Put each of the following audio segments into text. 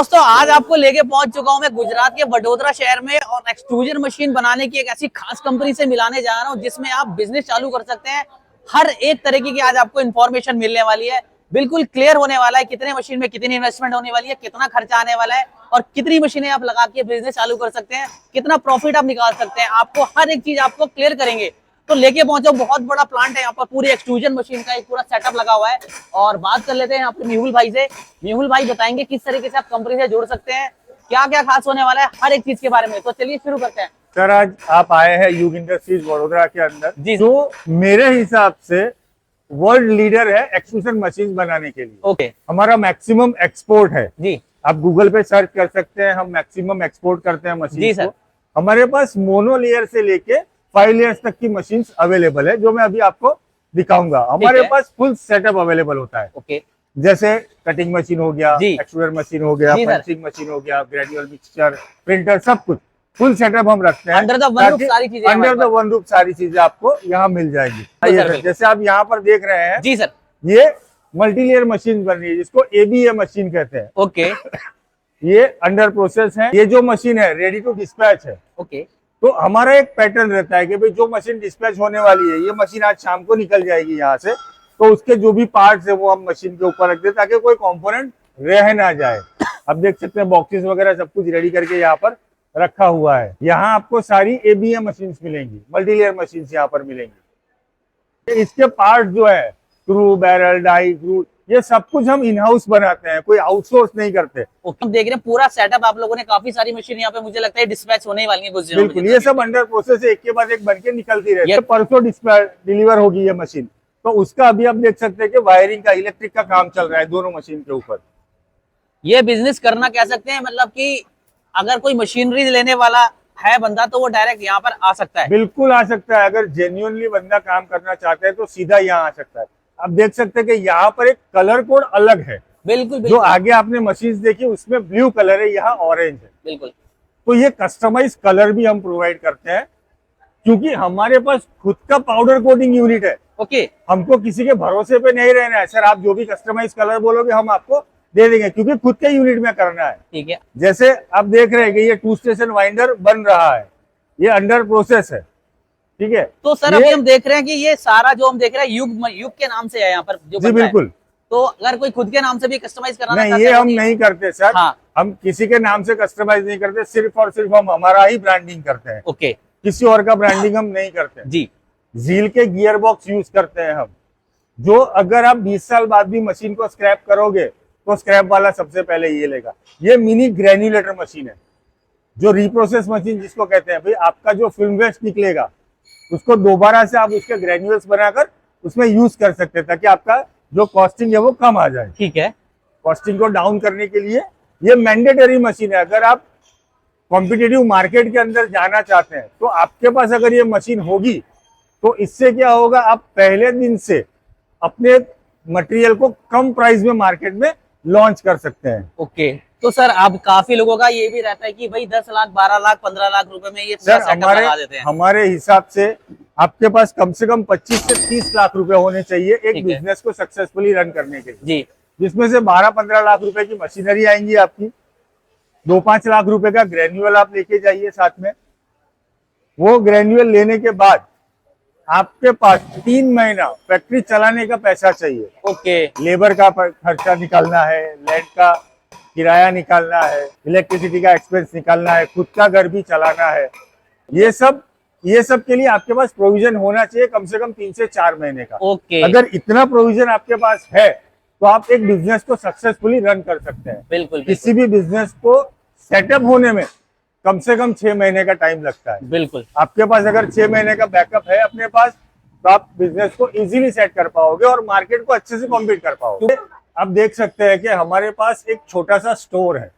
दोस्तों आज आपको लेके पहुंच चुका हूं मैं गुजरात के वडोदरा शहर में और एक्सट्रूजन मशीन बनाने की एक ऐसी खास कंपनी से मिलाने जा रहा हूं जिसमें आप बिजनेस चालू कर सकते हैं। हर एक तरीके की आज आपको इन्फॉर्मेशन मिलने वाली है, बिल्कुल क्लियर होने वाला है कितने मशीन में कितनी इन्वेस्टमेंट होने वाली है, कितना खर्चा आने वाला है और कितनी मशीनें आप लगा के बिजनेस चालू कर सकते हैं, कितना प्रॉफिट आप निकाल सकते हैं। आपको हर एक चीज आपको क्लियर करेंगे। तो लेके पहुंचो, बहुत बड़ा प्लांट है यहाँ पर, पूरी एक्सट्रूजन मशीन का एक पूरा सेटअप लगा हुआ है। और बात कर लेते हैं यहाँ पर मेहुल भाई से। मेहुल भाई बताएंगे किस तरीके से आप कंपनी से जुड़ सकते हैं, क्या क्या खास होने वाला है, हर एक चीज के बारे में। तो चलिए शुरू करते हैं। सर आज आप आए हैं युग इंडस्ट्रीज वडोदरा के अंदर, जी जो मेरे हिसाब से वर्ल्ड लीडर है एक्सट्रूजन मशीन बनाने के लिए। ओके, हमारा मैक्सिमम एक्सपोर्ट है जी आप गूगल पे सर्च कर सकते हैं, हम मैक्सिमम एक्सपोर्ट करते हैं जी मशीन सर। को। हमारे पास मोनो लेयर से लेके 5 लेयर्स तक की मशीन अवेलेबल है, जो मैं अभी आपको दिखाऊंगा। हमारे पास फुल सेटअप अवेलेबल होता है, ओके, जैसे कटिंग मशीन हो गया, जी। एक्सट्रूडर मशीन हो गया, जी सर। पंचिंग मशीन हो गया, ग्रेजुअल मिक्सचर, प्रिंटर, सब कुछ फुल सेटअप हम रखते हैं। अंडर द वन रूफ सारी चीजें अंडर द वन रूफ सारी चीजें आपको यहाँ मिल जाएगी। सर, जैसे आप यहाँ पर देख रहे हैं, जी सर। ये मल्टी लेयर मशीन बन रही है, जिसको एबीए मशीन कहते हैं। ओके, ये अंडर प्रोसेस है। ये जो मशीन है रेडी टू डिस्पैच है। ओके, तो हमारा एक पैटर्न रहता है कि भाई जो मशीन डिस्पैच होने वाली है, ये मशीन आज शाम को निकल जाएगी यहाँ से, तो उसके जो भी पार्ट्स है वो हम मशीन के ऊपर रख दें ताकि कोई कंपोनेंट रह ना जाए। आप देख सकते हैं बॉक्सेस वगैरह सब कुछ रेडी करके यहाँ पर रखा हुआ है। यहाँ आपको सारी एबीए मशीन मिलेंगी, मल्टी लेयर मशीन यहाँ पर मिलेंगी। इसके पार्ट जो है स्क्रू, बैरल, डाई, ग्रू, ये सब कुछ हम इन हाउस बनाते हैं, कोई आउटसोर्स नहीं करते। हम देख रहे हैं पूरा सेटअप आप लोगों ने, काफी सारी मशीन यहाँ पे मुझे लगता है डिस्पैच होने ही वाली है कुछ दिनों में। बिल्कुल, ये सब अंडर प्रोसेस है, एक के बाद एक बनके निकलती रहती है। परसों डिलीवर होगी ये मशीन, तो उसका अभी आप देख सकते हैं कि वायरिंग का, इलेक्ट्रिक का काम चल रहा है दोनों मशीन के ऊपर। ये बिजनेस करना कह सकते हैं, मतलब कि अगर कोई मशीनरी लेने वाला है बंदा तो वो डायरेक्ट यहाँ पर आ सकता है। बिल्कुल आ सकता है, अगर जेन्युइनली बंदा काम करना चाहता है तो सीधा यहाँ आ सकता है। आप देख सकते हैं कि यहाँ पर एक कलर कोड अलग है। बिल्कुल, जो बिल्कुल। आगे आपने मशीन देखी उसमें ब्लू कलर है, यहाँ ऑरेंज है। बिल्कुल। तो ये कस्टमाइज कलर भी हम प्रोवाइड करते हैं, क्योंकि हमारे पास खुद का पाउडर कोटिंग यूनिट है। ओके, हमको किसी के भरोसे पे नहीं रहना है। सर आप जो भी कस्टमाइज कलर बोलोगे हम आपको दे देंगे, क्योंकि खुद के यूनिट में करना है। ठीक है। जैसे आप देख रहे हैं कि ये 2 स्टेशन वाइंडर बन रहा है, ये अंडर प्रोसेस है। ठीक है, तो सर अभी हम देख रहे हैं कि ये सारा जो हम देख रहे हैं युग के नाम से है यहाँ पर जो जी बिल्कुल। तो अगर कोई खुद के नाम से भी कस्टमाइज कराना नहीं, ये हम नहीं करते सर। हाँ। हम किसी के नाम से कस्टमाइज नहीं करते, सिर्फ और सिर्फ हम हमारा ही ब्रांडिंग करते हैं। ओके, किसी और का ब्रांडिंग हम नहीं करते जी। झील के गियर बॉक्स यूज करते हैं हम, जो अगर आप 20 साल बाद भी मशीन को स्क्रैप करोगे तो स्क्रैप वाला सबसे पहले ये लेगा। ये मिनी ग्रेन्युलेटर मशीन है, जो रिप्रोसेस मशीन जिसको कहते हैं। भाई आपका जो फिल्म वेस्ट निकलेगा उसको दोबारा से आप उसके ग्रेन्यूल्स बनाकर उसमें यूज कर सकते हैं, ताकि आपका जो कॉस्टिंग है वो कम आ जाए। ठीक है। कॉस्टिंग को डाउन करने के लिए ये मैंडेटरी मशीन है। अगर आप कॉम्पिटिटिव मार्केट के अंदर जाना चाहते हैं तो आपके पास अगर ये मशीन होगी तो इससे क्या होगा, आप पहले दिन से अपने मटेरियल को कम प्राइस में मार्केट में लॉन्च कर सकते हैं। ओके, तो सर अब काफी लोगों का ये भी रहता है कि भाई 10 लाख 12 लाख 15 लाख रुपए में ये पूरा सेटअप लगा देते हैं। हमारे हिसाब से आपके पास कम से कम 25 से 30 लाख रुपए होने चाहिए एक बिजनेस को सक्सेसफुली रन करने के लिए। जी। जिसमें से 12-15 लाख रुपए की मशीनरी आएंगी आपकी, 2-5 लाख रुपए का ग्रेन्युअल आप लेके जाइए साथ में। वो ग्रेन्युअल लेने के बाद आपके पास 3 महीना फैक्ट्री चलाने का पैसा चाहिए। ओके, लेबर का खर्चा निकालना है, लैंड का किराया निकालना है, इलेक्ट्रिसिटी का एक्सपेंस निकालना है, खुद का घर भी चलाना है। ये सब के लिए आपके पास प्रोविजन होना चाहिए कम से कम 3 से 4 महीने का। ओके। अगर इतना प्रोविजन आपके पास है तो आप एक बिजनेस को सक्सेसफुली रन कर सकते हैं। बिल्कुल। किसी भी बिजनेस को सेटअप होने में कम से कम 6 महीने का टाइम लगता है। बिल्कुल। आपके पास अगर 6 महीने का बैकअप है अपने पास तो आप बिजनेस को इजीली सेट कर पाओगे और मार्केट को अच्छे से कॉम्पीट कर पाओगे। आप देख सकते हैं कि हमारे पास एक छोटा सा स्टोर है,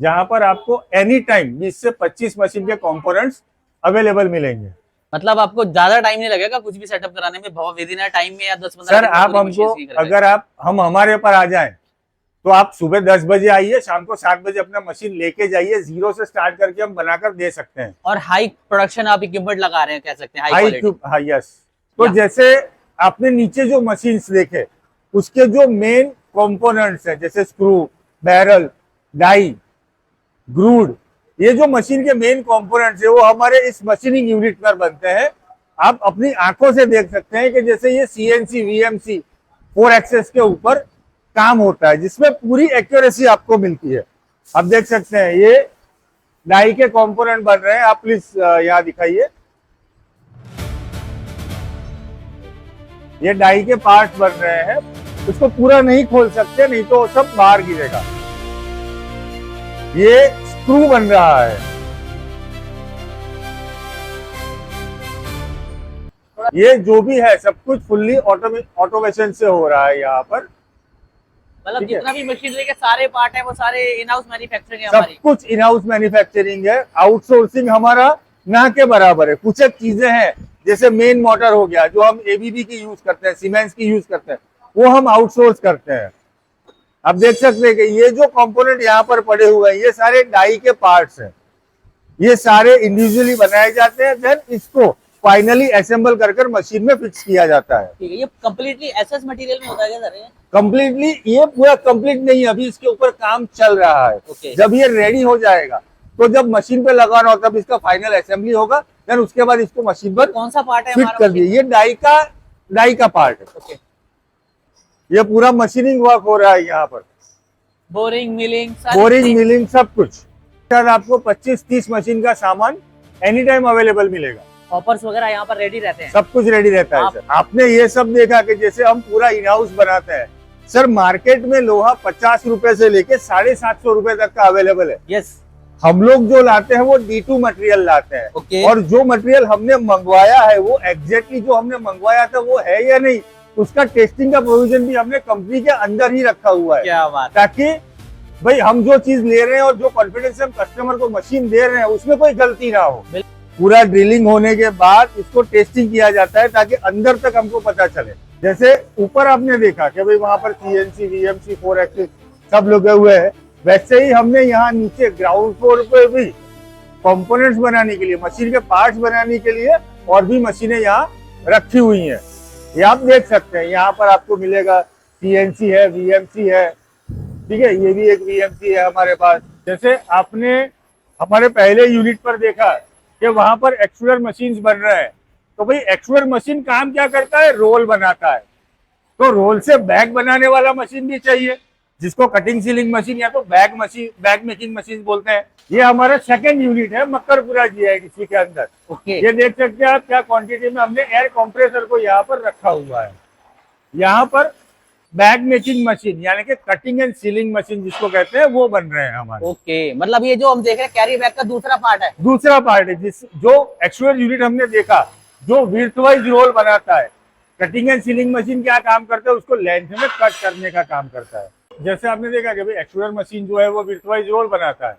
जहां पर आपको एनी टाइम 20 से 25 मशीन के कंपोनेंट्स अवेलेबल मिलेंगे। मतलब आपको ज्यादा टाइम नहीं लगेगा कुछ भी सेटअप कराने में, बहुत विदिन टाइम में या 10-15 सर आप हमको अगर हम हमारे पर आ जाएं तो आप सुबह 10 बजे आइए, शाम को 7 बजे अपना मशीन लेके जाइए, 0 से स्टार्ट करके हम बनाकर दे सकते हैं। और हाई प्रोडक्शन आप इक्विपमेंट लगा रहे हैं, कह सकते हैं हाई यस। तो जैसे आपने नीचे जो मशीन्स देखे उसके जो मेन कंपोनेंट्स हैं, जैसे स्क्रू, बैरल, डाई, ग्रूड, ये जो मशीन के मेन कंपोनेंट्स है वो हमारे इस मशीनिंग यूनिट पर बनते हैं। आप अपनी आंखों से देख सकते हैं कि जैसे ये सीएनसी वीएमसी 4 एक्सेस के ऊपर काम होता है, जिसमें पूरी एक्यूरेसी आपको मिलती है। आप देख सकते हैं ये डाई के कंपोनेंट बन रहे हैं। आप प्लीज यहाँ दिखाइए, ये डाई के पार्ट्स बन रहे हैं। उसको पूरा नहीं खोल सकते, नहीं तो सब बाहर गिरेगा। ये स्क्रू बन रहा है, ये जो भी है सब कुछ फुल्ली ऑटोमेशन से हो रहा है यहाँ पर। मतलब ठीक है। जितना भी मशीनरी के सारे पार्ट है वो सारे इन हाउस मैन्युफैक्चरिंग है सब हमारी। कुछ इन हाउस मैन्युफैक्चरिंग है। आउटसोर्सिंग हमारा ना के बराबर है। कुछ एक चीजें हैं जैसे मेन मोटर हो गया, जो हम एबीबी की यूज करते हैं, सीमेंस की यूज करते हैं, वो हम आउटसोर्स करते हैं। आप देख सकते हैं कि ये जो कंपोनेंट यहाँ पर पड़े हुए हैं ये सारे डाई के पार्ट्स हैं। ये सारे इंडिविजुअली बनाए जाते हैं, देन इसको फाइनली असेंबल कर मशीन में फिक्स किया जाता है। ठीक है, ये कंप्लीटली एसएस मटेरियल में होता है क्या सर? ये कंप्लीटली, ये पूरा कंप्लीट नहीं है, अभी इसके ऊपर काम चल रहा है। Okay. जब ये रेडी हो जाएगा तो जब मशीन पे लगाना होता है, तब इसका फाइनल असेंबली होगा, देन उसके बाद इसको मशीन पर कौन सा पार्ट है फिट हमारा? कर दिए। ये डाई का पार्ट है। ओके, ये पूरा मशीनिंग वर्क हो रहा है यहाँ पर, बोरिंग, मिलिंग, बोरिंग, मिलिंग, सब कुछ। सर आपको 25-30 मशीन का सामान एनी टाइम अवेलेबल मिलेगा। हॉपर्स वगैरह यहाँ पर रेडी रहते हैं। सब कुछ रेडी रहता है सर। आपने ये सब देखा कि जैसे हम पूरा इन हाउस बनाते हैं सर, मार्केट में लोहा 50 रुपए से लेके 750 रुपए तक का अवेलेबल है। यस, हम लोग जो लाते हैं वो D2 मटेरियल लाते हैं। ओके। और जो मटेरियल हमने मंगवाया है वो एग्जैक्टली जो हमने मंगवाया था वो है या नहीं, उसका टेस्टिंग का प्रोविजन भी हमने कंपनी के अंदर ही रखा हुआ है। क्या बात, ताकि भाई हम जो चीज ले रहे हैं और जो कॉन्फिडेंस से हम कस्टमर को मशीन दे रहे हैं उसमें कोई गलती ना हो। पूरा ड्रिलिंग होने के बाद इसको टेस्टिंग किया जाता है ताकि अंदर तक हमको पता चले। जैसे ऊपर आपने देखा कि भाई वहां पर सीएनसी वीएमसी 4 एक्सेस सब लगे हुए हैं, वैसे ही हमने यहाँ नीचे ग्राउंड फ्लोर पे भी कंपोनेंट्स बनाने के लिए, मशीन के पार्ट्स बनाने के लिए और भी मशीनें यहाँ रखी हुई हैं। ये आप देख सकते हैं, यहाँ पर आपको मिलेगा सीएनसी है, वीएमसी है, ठीक है, ये भी एक वीएमसी है हमारे पास। जैसे आपने हमारे पहले यूनिट पर देखा कि वहां पर एक्सट्रूडर मशीन बन रहे हैं, तो भाई एक्सट्रूडर मशीन काम क्या करता है, रोल बनाता है। तो रोल से बैग बनाने वाला मशीन भी चाहिए, जिसको कटिंग सीलिंग मशीन या तो बैग मेकिंग मशीन बोलते हैं। ये हमारा सेकंड यूनिट है मक्करपुरा जीआईडीसी के अंदर। ओके। ये देख सकते हैं आप क्या क्वांटिटी में हमने एयर कंप्रेसर को यहाँ पर रखा हुआ है। यहाँ पर बैग मेकिंग मशीन यानी कि कटिंग एंड सीलिंग मशीन जिसको कहते हैं वो बन रहे हैं हमारे। ओके, मतलब ये जो हम देख रहे हैं कैरी बैग का दूसरा पार्ट है। दूसरा पार्ट है जो एक्चुअल यूनिट हमने देखा, जो विड्थ-वाइज रोल बनाता है। कटिंग एंड सीलिंग मशीन क्या काम करता है, उसको लेंथ में कट करने का काम करता है। जैसे आपने देखा कि भाई एक्चुअल मशीन जो है वो विड्थ-वाइज रोल बनाता है,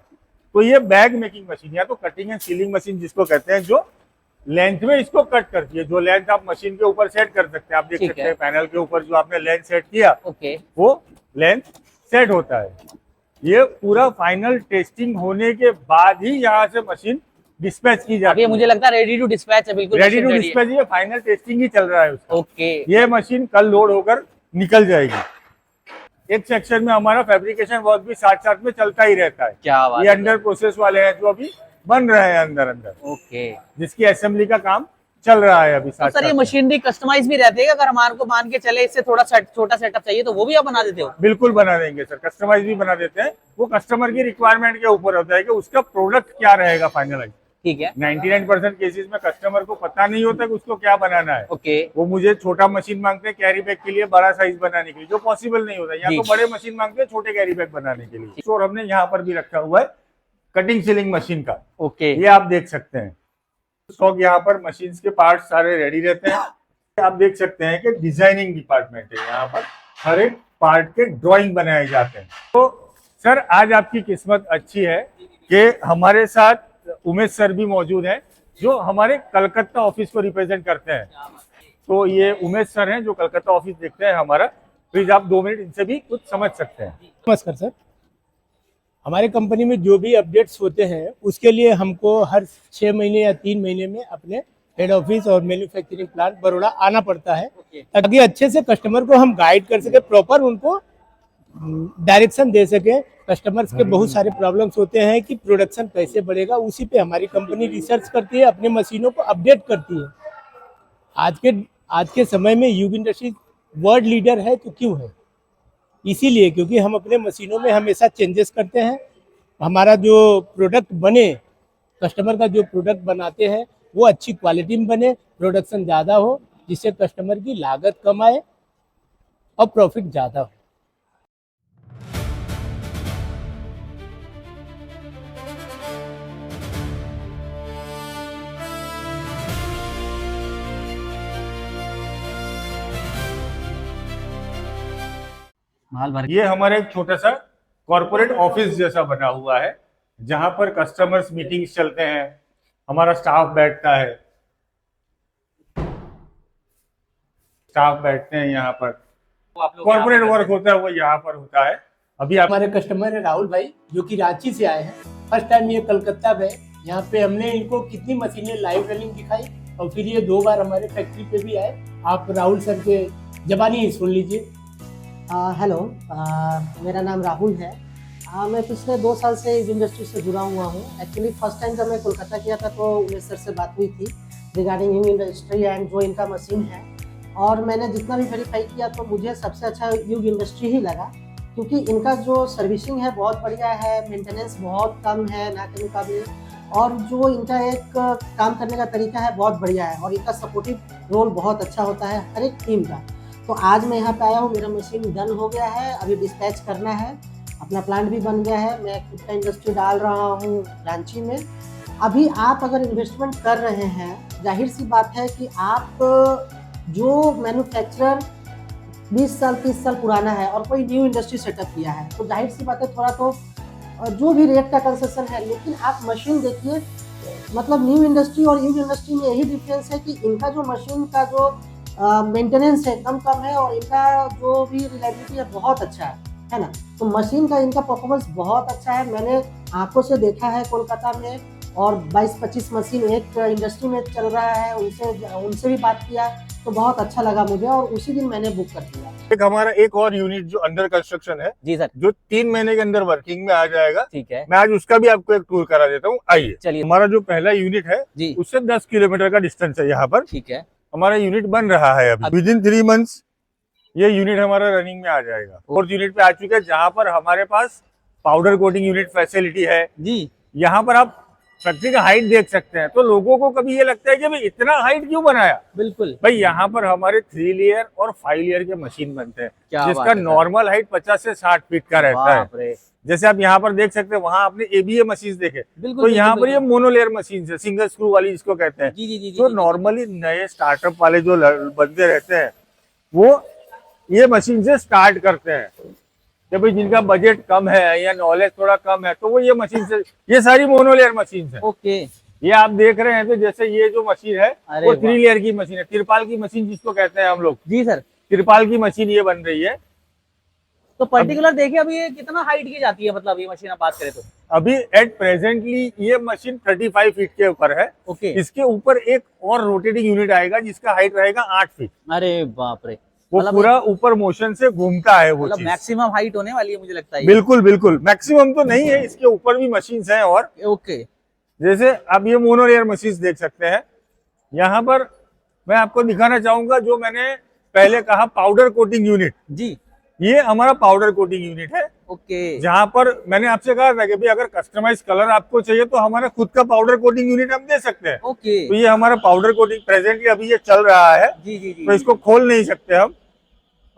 तो ये बैग मेकिंग मशीन या तो कटिंग एंड सीलिंग मशीन जिसको कहते हैं, जो लेंथ में इसको कट करती है। जो लेंथ आप मशीन के ऊपर सेट कर सकते हैं, आप देख सकते हैं पैनल के ऊपर जो आपने लेंथ सेट किया, ओके, वो लेंथ सेट होता है। ये पूरा फाइनल टेस्टिंग होने के बाद ही यहाँ से मशीन डिस्पैच की जाती है। मुझे लगता है रेडी टू डिस्पैच है, बिल्कुल रेडी टू डिस्पैच, ये फाइनल टेस्टिंग ही चल रहा है उसका। ओके, ये मशीन कल लोड होकर निकल जाएगी। एक सेक्शन में हमारा फैब्रिकेशन वर्क भी साथ साथ में चलता ही रहता है। क्या बात, ये अंडर प्रोसेस वाले हैं जो अभी बन रहे हैं अंदर, ओके, जिसकी असेंबली का काम चल रहा है अभी साथ सर। ये साथ। मशीनरी कस्टमाइज भी रहती है, अगर हमारे को मान के चले इससे थोड़ा छोटा सेटअप चाहिए तो वो भी आप बना देते हो? बिल्कुल बना देंगे सर, कस्टमाइज भी बना देते हैं। वो कस्टमर की रिक्वायरमेंट के ऊपर होता है कि उसका प्रोडक्ट क्या रहेगा फाइनलाइज। ठीक है, 99% केसेस में कस्टमर को पता नहीं होता कि उसको क्या बनाना है। ओके, वो मुझे छोटा मशीन मांगते हैं कैरी बैग के लिए, बड़ा साइज बनाने के लिए, जो पॉसिबल नहीं होता, या तो बड़े मशीन मांगते हैं छोटे कैरी बैग बनाने के लिए। और हमने यहाँ पर भी रखा हुआ है कटिंग सीलिंग मशीन का, ओके, ये आप देख सकते हैं। स्टॉक यहाँ पर मशीन के पार्ट सारे रेडी रहते हैं। आप देख सकते हैं कि डिजाइनिंग डिपार्टमेंट है, यहाँ पर हर एक पार्ट के ड्राइंग बनाए जाते हैं। तो सर आज आपकी किस्मत अच्छी है कि हमारे साथ उमेश सर भी मौजूद हैं, जो हमारे कलकत्ता ऑफिस को रिप्रेजेंट करते हैं। तो ये उमेश सर हैं जो कलकत्ता ऑफिस देखते हैं हमारा। प्लीज आप 2 मिनट इनसे भी कुछ समझ सकते हैं। नमस्कार सर, हमारे कंपनी में जो भी अपडेट्स होते हैं उसके लिए हमको हर 6 महीने या 3 महीने में अपने हेड ऑफिस और मैन्युफैक्चरिंग प्लांट बड़ौदा आना पड़ता है, ताकि अच्छे से कस्टमर को हम गाइड कर सके, प्रॉपर उनको डायरेक्शन दे सके। कस्टमर्स के बहुत सारे प्रॉब्लम्स होते हैं कि प्रोडक्शन कैसे बढ़ेगा, उसी पे हमारी कंपनी रिसर्च करती है, अपनी मशीनों को अपडेट करती है। आज के समय में यूग इंडस्ट्रीज वर्ल्ड लीडर है तो क्यों है? इसीलिए क्योंकि हम अपने मशीनों में हमेशा चेंजेस करते हैं। हमारा जो प्रोडक्ट बने, कस्टमर का जो प्रोडक्ट बनाते हैं वो अच्छी क्वालिटी में बने, प्रोडक्शन ज़्यादा हो, जिससे कस्टमर की लागत कम आए और प्रॉफिट ज़्यादा हो। माल भर ये हमारा एक छोटा सा कॉर्पोरेट ऑफिस जैसा बना हुआ है, जहां पर कस्टमर्स मीटिंग्स चलते हैं, हमारा स्टाफ बैठता है, स्टाफ बैठते हैं यहाँ पर, कॉर्पोरेट वर्क होता है वो यहाँ पर होता है। अभी आप हमारे कस्टमर है राहुल भाई, जो कि रांची से आए हैं। फर्स्ट टाइम ये कलकत्ता गए, यहाँ पे हमने इनको कितनी मशीनें लाइव रनिंग दिखाई और फिर ये 2 बार हमारे फैक्ट्री पे भी आए। आप राहुल सर के जबानी ही सुन लीजिए। हेलो, मेरा नाम राहुल है। मैं पिछले 2 साल से इस इंडस्ट्री से जुड़ा हुआ हूँ। एक्चुअली फर्स्ट टाइम जब मैं कोलकाता किया था तो उमेश सर से बात हुई थी रिगार्डिंग यूग इंडस्ट्री एंड जो इनका मशीन है, और मैंने जितना भी वेरीफाई किया तो मुझे सबसे अच्छा यूग इंडस्ट्री ही लगा, क्योंकि इनका जो सर्विसिंग है बहुत बढ़िया है, मेंटेनेंस बहुत कम है ना के मुकाबले, और जो इनका एक काम करने का तरीका है बहुत बढ़िया है, और इनका सपोर्टिव रोल बहुत अच्छा होता है हर एक टीम का। तो आज मैं यहाँ पे आया हूँ, मेरा मशीन डन हो गया है, अभी डिस्पैच करना है, अपना प्लांट भी बन गया है, मैं खुद का इंडस्ट्री डाल रहा हूँ रांची में। अभी आप अगर इन्वेस्टमेंट कर रहे हैं, जाहिर सी बात है कि आप जो मैन्युफैक्चरर 20 साल 30 साल पुराना है और कोई न्यू इंडस्ट्री सेटअप किया है, तो जाहिर सी बात है थोड़ा तो जो भी रेट का कंसेशन है, लेकिन आप मशीन देखिए, मतलब न्यू इंडस्ट्री और यूग इंडस्ट्री में यही डिफरेंस है कि इनका जो मशीन का जो मेंटेनेंस है कम है, और इनका जो भी रिलायबिलिटी है बहुत अच्छा है ना। तो मशीन का इनका परफॉर्मेंस बहुत अच्छा है, मैंने आंखों से देखा है कोलकाता में, और 22-25 मशीन एक इंडस्ट्री में चल रहा है, उनसे भी बात किया तो बहुत अच्छा लगा मुझे, और उसी दिन मैंने बुक कर दिया। एक हमारा एक और यूनिट जो अंडर कंस्ट्रक्शन है जी सर, जो 3 महीने के अंदर वर्किंग में आ जाएगा, ठीक है, मैं आज उसका भी आपको एक टूर करा देता हूँ। आइए, चलिए। हमारा जो पहला यूनिट है जी, उससे 10 किलोमीटर का डिस्टेंस है, यहाँ पर ठीक है, हमारा यूनिट बन रहा है। अभी विदिन 3 मंथ्स ये यूनिट हमारा रनिंग में आ जाएगा। 4th यूनिट पे आ चुके हैं, जहाँ पर हमारे पास पाउडर कोटिंग यूनिट फैसिलिटी है जी। यहाँ पर। आप फैक्ट्री का हाइट देख सकते हैं, तो लोगों को कभी ये लगता है कि भाई इतना हाइट क्यों बनाया। बिल्कुल भाई यहाँ पर हमारे 3 लेयर और 5 लेयर के मशीन बनते हैं, क्या बात जिसका है, नॉर्मल हाइट 50 से 60 फीट का रहता है। बाप रे। जैसे आप यहाँ पर देख सकते हैं, वहाँ आपने एबीए मशीन देखे, बिल्कुल, तो यहाँ बिल्कुल, पर ये मोनोलेयर मशीन है, सिंगल स्क्रू वाली जिसको कहते हैं। जी जी जी, जो नॉर्मली नए स्टार्टअप वाले जो बंदे रहते हैं वो ये मशीन से स्टार्ट करते हैं, कि भाई जिनका बजट कम है या नॉलेज थोड़ा कम है, तो वो ये मशीन से, ये सारी मोनोलेयर मशीन है। ओके, ये आप देख रहे हैं, तो जैसे ये जो मशीन है वो 3 लेयर की मशीन है, तिरपाल की मशीन जिसको कहते हैं हम लोग। जी सर, तिरपाल की मशीन ये बन रही है। तो पर्टिकुलर देखिए अभी ये कितना हाइट की जाती है, मतलब ये मशीन आप बात करें तो? अभी एट प्रेजेंटली ये मशीन 35 फीट के ऊपर है। ओके, इसके ऊपर एक और रोटेटिंग यूनिट आएगा जिसका हाइट रहेगा 8 फीट। अरे बाप रे, वो मतलब पूरा ऊपर मोशन से घूमता है वो मतलब चीज। मैक्सिमम हाइट होने वाली है मुझे लगता है। बिल्कुल बिल्कुल, मैक्सिमम तो नहीं है, इसके ऊपर भी मशीन है। और ओके, जैसे आप ये मोनोलेयर मशीन देख सकते हैं, यहाँ पर मैं आपको दिखाना चाहूंगा जो मैंने पहले कहा पाउडर कोटिंग यूनिट। जी, ये हमारा पाउडर कोटिंग यूनिट है, ओके, जहां पर मैंने आपसे कहा था कि भाई अगर कस्टमाइज कलर आपको चाहिए तो हमारा खुद का पाउडर कोटिंग यूनिट हम दे सकते हैं। ओके, तो ये हमारा पाउडर कोटिंग प्रेजेंटली अभी ये चल रहा है, जी जी जी, तो इसको खोल नहीं सकते हम।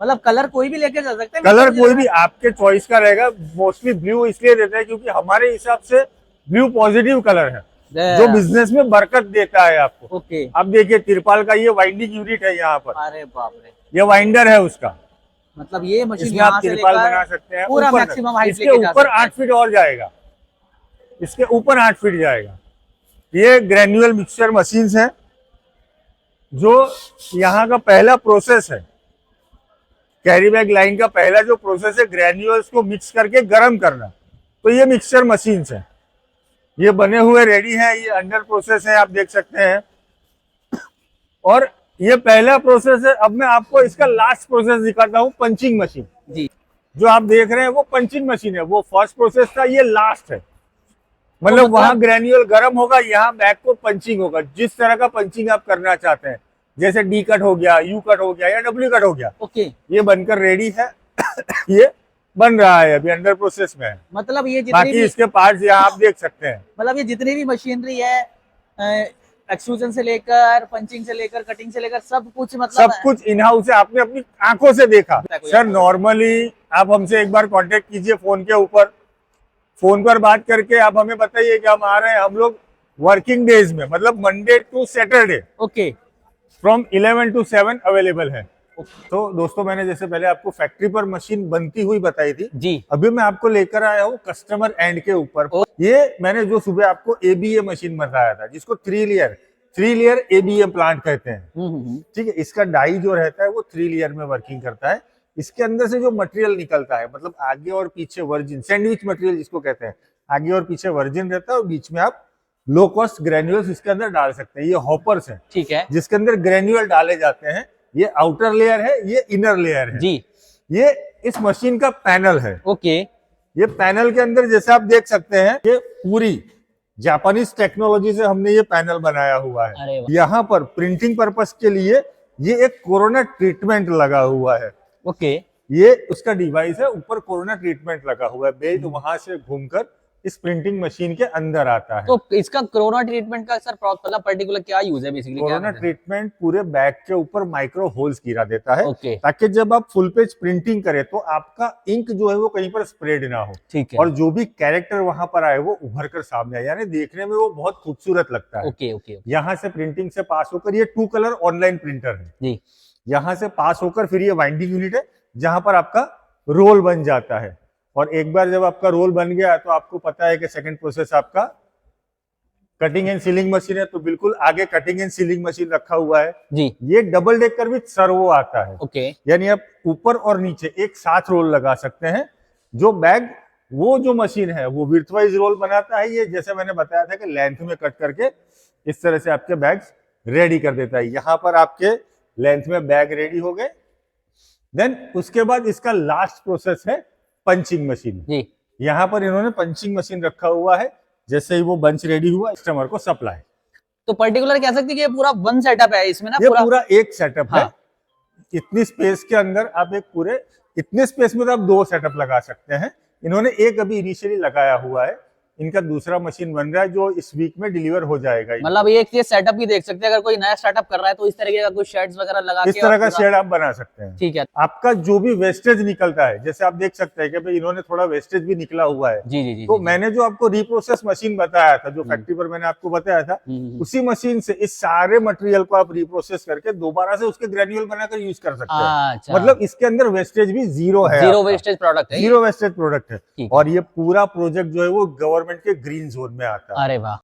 मतलब कलर कोई भी लेके जा सकते हैं? कलर कोई भी आपके चॉइस का रहेगा। मोस्टली ब्लू इसलिए देते हैं क्योंकि हमारे हिसाब से ब्लू पॉजिटिव कलर है, जो बिजनेस में बरकत देता है आपको। ओके, अब देखिए तिरपाल का ये वाइंडिंग यूनिट है यहाँ पर, अरे बाप रे, ये वाइंडर है उसका, मतलब ये मशीन इसमें यहाँ आप से तिरपाल बना लेकर सकते हैं। पूरा ऊपर मैक्सिमम हाइट इसके लेके जा ऊपर सकते हैं। 8 फीट और जाएगा, इसके ऊपर 8 फीट जाएगा। ये ग्रेन्युअल मिक्सचर मशीन्स हैं, जो यहाँ का पहला प्रोसेस है, कैरी बैग लाइन का पहला जो प्रोसेस है ग्रेन्युअल्स को मिक्स करके गर्म करना, तो ये मिक्सचर मशीन्स हैं। ये बने हुए रेडी हैं, ये अंडर प्रोसेस है, आप देख सकते हैं। और ये पहला प्रोसेस है। अब मैं आपको इसका लास्ट प्रोसेस दिखाता हूँ, पंचिंग मशीन। जी, जो आप देख रहे हैं वो पंचिंग मशीन है, वो फर्स्ट प्रोसेस था, ये लास्ट है। मतलब वहां ग्रेन्यूल गर्म होगा, यहाँ बैग को पंचिंग होगा, जिस तरह का पंचिंग आप करना चाहते हैं, जैसे डी कट हो गया, यू कट हो गया या डब्ल्यू कट हो गया। ओके, ये बनकर रेडी है। ये बन रहा है, अभी अंडर प्रोसेस में है। मतलब ये जितनी बाकी भी इसके पार्ट्स यहाँ आप देख सकते हैं। मतलब ये जितनी भी मशीनरी है, एक्सट्रूजन से लेकर पंचिंग से लेकर कटिंग से लेकर सब कुछ, मतलब सब कुछ इन हाउस है, आपने अपनी आंखों से देखा। सर नॉर्मली आप हमसे एक बार कांटेक्ट कीजिए फोन के ऊपर, फोन पर बात करके आप हमें बताइए कि हम आ रहे हैं। हम लोग वर्किंग डेज में, मतलब Monday to Saturday okay from 11 to 7 available है। तो दोस्तों, मैंने जैसे पहले आपको फैक्ट्री पर मशीन बनती हुई बताई थी जी, अभी मैं आपको लेकर आया हूँ कस्टमर एंड के ऊपर। ये मैंने जो सुबह आपको एबीए मशीन बताया था, जिसको 3 लेयर एबीए प्लांट कहते हैं। ठीक है, इसका डाई जो रहता है वो 3 लेयर में वर्किंग करता है। इसके अंदर से जो मटेरियल निकलता है, मतलब आगे और पीछे वर्जिन सैंडविच मटेरियल जिसको कहते हैं, आगे और पीछे वर्जिन रहता है और बीच में आप लो कॉस्ट ग्रेन्यूल्स इसके अंदर डाल सकते हैं। ये हॉपर्स हैं, ठीक है जिसके अंदर ग्रेन्यूल डाले जाते हैं। ये आउटर लेयर है, ये इनर लेयर है जी। ये इस मशीन का पैनल है। ओके, ये पैनल के अंदर जैसे आप देख सकते हैं, ये पूरी जापानीज टेक्नोलॉजी से हमने ये पैनल बनाया हुआ अरे है। वाह। यहाँ पर प्रिंटिंग पर्पस के लिए ये एक कोरोना ट्रीटमेंट लगा हुआ है। ओके, ये उसका डिवाइस है, ऊपर कोरोना ट्रीटमेंट लगा हुआ है। बेल्ट वहां से घूमकर इस प्रिंटिंग मशीन के अंदर आता है। तो इसका कोरोना ट्रीटमेंट का सर मतलब पर्टिकुलर क्या यूज है बेसिकली? कोरोना ट्रीटमेंट पूरे बैग के ऊपर माइक्रो होल्स गिरा देता है, ओके, ताकि जब आप फुल पेज प्रिंटिंग करें तो आपका इंक जो है वो कहीं पर स्प्रेड ना हो, ठीक है। और जो भी कैरेक्टर वहां पर आए वो उभर कर सामने आए, यानी देखने में वो बहुत खूबसूरत लगता है। ओके ओके, यहाँ से प्रिंटिंग से पास होकर, ये 2 कलर ऑनलाइन प्रिंटर है जी, यहाँ से पास होकर फिर ये वाइंडिंग यूनिट है, जहां पर आपका रोल बन जाता है। और एक बार जब आपका रोल बन गया तो आपको पता है कि सेकंड प्रोसेस आपका कटिंग एंड सीलिंग मशीन है, तो बिल्कुल आगे कटिंग एंड सीलिंग मशीन रखा हुआ है जी। ये डबल डेकर विद सर्वो आता है। ओके, यानी आप ऊपर और नीचे एक साथ रोल लगा सकते हैं। जो बैग, वो जो मशीन है वो विड्थ वाइज रोल बनाता है। ये जैसे मैंने बताया था कि लेंथ में कट करके इस तरह से आपके बैग्स रेडी कर देता है। यहाँ पर आपके लेंथ में बैग रेडी हो गए। देन उसके बाद इसका लास्ट प्रोसेस है पंचिंग मशीन जी। यहाँ पर इन्होंने पंचिंग मशीन रखा हुआ है। जैसे ही वो बंच रेडी हुआ, कस्टमर को सप्लाई। तो पर्टिकुलर कह सकते हैं कि ये पूरा वन सेटअप है इसमें ना, ये पूरा एक सेटअप है। हाँ। इतनी स्पेस के अंदर आप एक पूरे, इतने स्पेस में तो आप 2 सेटअप लगा सकते हैं। इन्होंने एक अभी इनिशियली लगाया हुआ है, इनका दूसरा मशीन बन रहा है जो इस वीक में डिलीवर हो जाएगा। मतलब ये सेटअप भी देख सकते हैं, अगर कोई नया स्टार्टअप कर रहा है तो इस तरीके का कुछ शेड्स वगैरह लगा इस के तरह का पूरा- शेड आप बना सकते हैं। ठीक है, आपका जो भी वेस्टेज निकलता है, जैसे आप देख सकते हैं कि भाई इन्होंने थोड़ा वेस्टेज भी निकला हुआ है, जी जी जी। तो जी, मैंने जो आपको रिप्रोसेस मशीन बताया था, जो फैक्ट्री पर मैंने आपको बताया था, उसी मशीन से इस सारे मटेरियल को आप रिप्रोसेस करके दोबारा से उसके ग्रेन्यूल बनाकर यूज कर सकते हैं। अच्छा, मतलब इसके अंदर वेस्टेज भी जीरो है, जीरो वेस्टेज प्रोडक्ट है ये? जीरो वेस्टेज प्रोडक्ट है। ठीक है। और ये पूरा प्रोजेक्ट जो है वो गवर्नमेंट के ग्रीन जोन में आता है। अरे वाह।